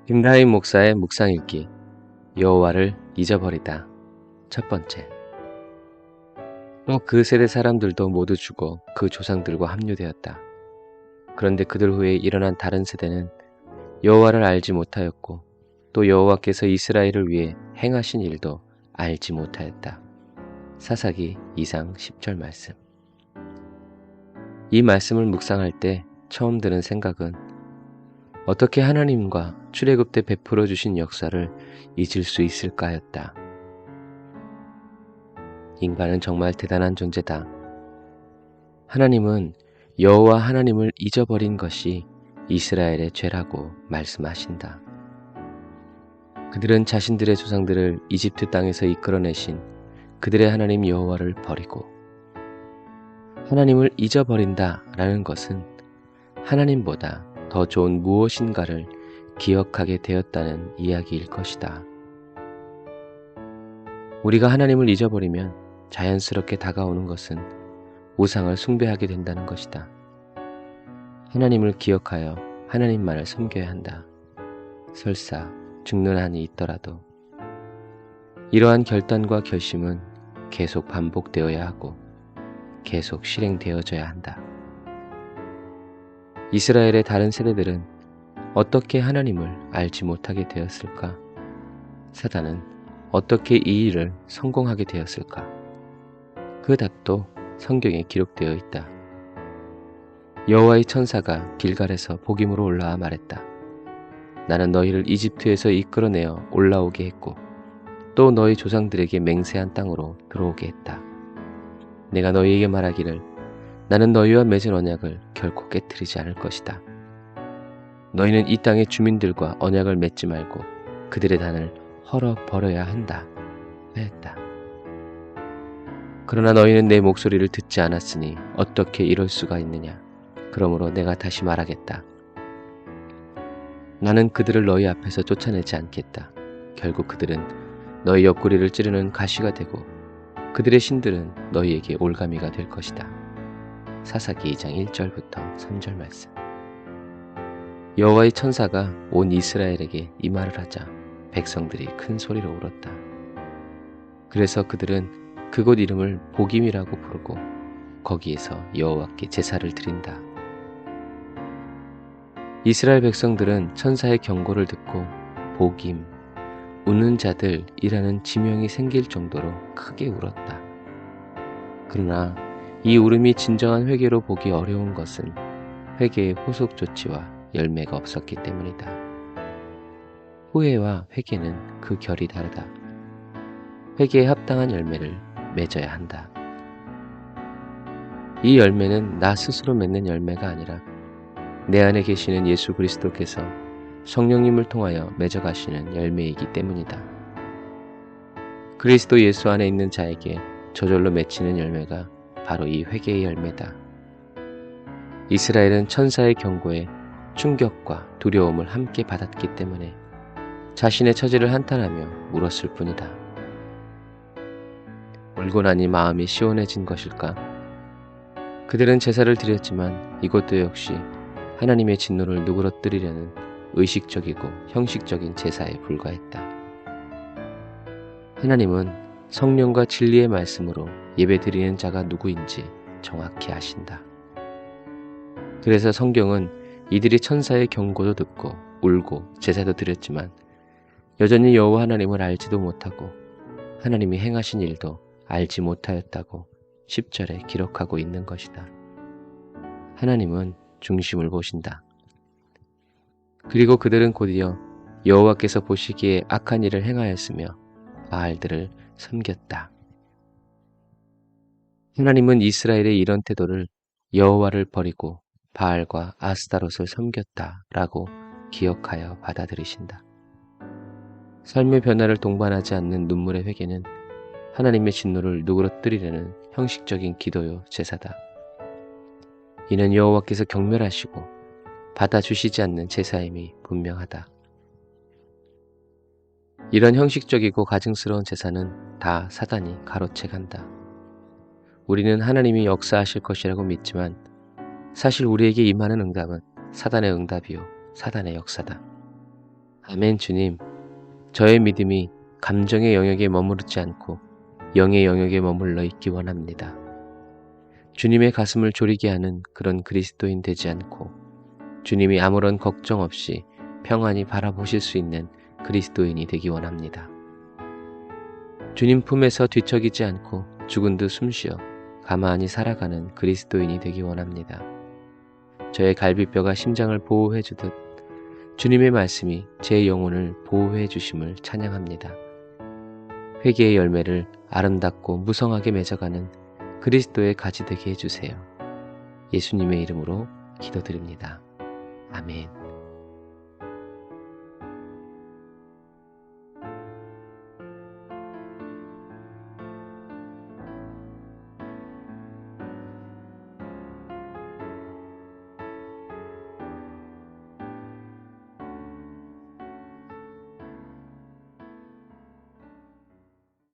김다희 목사의 묵상일기 여호와를 잊어버리다. 첫 번째. 또 그 세대 사람들도 모두 죽어 그 조상들과 합류되었다. 그런데 그들 후에 일어난 다른 세대는 여호와를 알지 못하였고 또 여호와께서 이스라엘을 위해 행하신 일도 알지 못하였다. 사사기 2장 10절 말씀. 이 말씀을 묵상할 때 처음 드는 생각은 어떻게 하나님과 출애굽 때 베풀어 주신 역사를 잊을 수 있을까였다. 인간은 정말 대단한 존재다. 하나님은 여호와 하나님을 잊어버린 것이 이스라엘의 죄라고 말씀하신다. 그들은 자신들의 조상들을 이집트 땅에서 이끌어내신 그들의 하나님 여호와를 버리고 하나님을 잊어버린다라는 것은 하나님보다 더 좋은 무엇인가를 기억하게 되었다는 이야기일 것이다. 우리가 하나님을 잊어버리면 자연스럽게 다가오는 것은 우상을 숭배하게 된다는 것이다. 하나님을 기억하여 하나님만을 섬겨야 한다. 설사 죽는 한이 있더라도. 이러한 결단과 결심은 계속 반복되어야 하고 계속 실행되어져야 한다. 이스라엘의 다른 세대들은 어떻게 하나님을 알지 못하게 되었을까? 사단은 어떻게 이 일을 성공하게 되었을까? 그 답도 성경에 기록되어 있다. 여호와의 천사가 길갈에서 복임으로 올라와 말했다. 나는 너희를 이집트에서 이끌어내어 올라오게 했고 또 너희 조상들에게 맹세한 땅으로 들어오게 했다. 내가 너희에게 말하기를 나는 너희와 맺은 언약을 결코 깨뜨리지 않을 것이다. 너희는 이 땅의 주민들과 언약을 맺지 말고 그들의 단을 헐어버려야 한다 하였다. 그러나 너희는 내 목소리를 듣지 않았으니 어떻게 이럴 수가 있느냐. 그러므로 내가 다시 말하겠다. 나는 그들을 너희 앞에서 쫓아내지 않겠다. 결국 그들은 너희 옆구리를 찌르는 가시가 되고 그들의 신들은 너희에게 올가미가 될 것이다. 사사기 2장 1절부터 3절 말씀. 여호와의 천사가 온 이스라엘에게 이 말을 하자 백성들이 큰 소리로 울었다. 그래서 그들은 그곳 이름을 복임이라고 부르고 거기에서 여호와께 제사를 드린다. 이스라엘 백성들은 천사의 경고를 듣고 복임, 우는 자들이라는 지명이 생길 정도로 크게 울었다. 그러나 이 울음이 진정한 회개로 보기 어려운 것은 회개의 후속 조치와 열매가 없었기 때문이다. 후회와 회개는 그 결이 다르다. 회개에 합당한 열매를 맺어야 한다. 이 열매는 나 스스로 맺는 열매가 아니라 내 안에 계시는 예수 그리스도께서 성령님을 통하여 맺어가시는 열매이기 때문이다. 그리스도 예수 안에 있는 자에게 저절로 맺히는 열매가 바로 이 회개의 열매다. 이스라엘은 천사의 경고에 충격과 두려움을 함께 받았기 때문에 자신의 처지를 한탄하며 울었을 뿐이다. 울고 나니 마음이 시원해진 것일까? 그들은 제사를 드렸지만 이것도 역시 하나님의 진노를 누그러뜨리려는 의식적이고 형식적인 제사에 불과했다. 하나님은 성령과 진리의 말씀으로 예배드리는 자가 누구인지 정확히 아신다. 그래서 성경은 이들이 천사의 경고도 듣고 울고 제사도 드렸지만 여전히 여호와 하나님을 알지도 못하고 하나님이 행하신 일도 알지 못하였다고 10절에 기록하고 있는 것이다. 하나님은 중심을 보신다. 그리고 그들은 곧이어 여호와께서 보시기에 악한 일을 행하였으며 바알들을 섬겼다. 하나님은 이스라엘의 이런 태도를 여호와를 버리고 바알과 아스타롯을 섬겼다라고 기억하여 받아들이신다. 삶의 변화를 동반하지 않는 눈물의 회개는 하나님의 진노를 누그러뜨리려는 형식적인 기도요 제사다. 이는 여호와께서 경멸하시고 받아주시지 않는 제사임이 분명하다. 이런 형식적이고 가증스러운 제사는 다 사단이 가로채간다. 우리는 하나님이 역사하실 것이라고 믿지만 사실 우리에게 임하는 응답은 사단의 응답이요 사단의 역사다. 아멘. 주님, 저의 믿음이 감정의 영역에 머무르지 않고 영의 영역에 머물러 있기 원합니다. 주님의 가슴을 졸이게 하는 그런 그리스도인 되지 않고 주님이 아무런 걱정 없이 평안히 바라보실 수 있는 그리스도인이 되기 원합니다. 주님 품에서 뒤척이지 않고 죽은 듯 숨쉬어 가만히 살아가는 그리스도인이 되기 원합니다. 저의 갈비뼈가 심장을 보호해 주듯 주님의 말씀이 제 영혼을 보호해 주심을 찬양합니다. 회개의 열매를 아름답고 무성하게 맺어가는 그리스도의 가지 되게 해주세요. 예수님의 이름으로 기도드립니다. 아멘.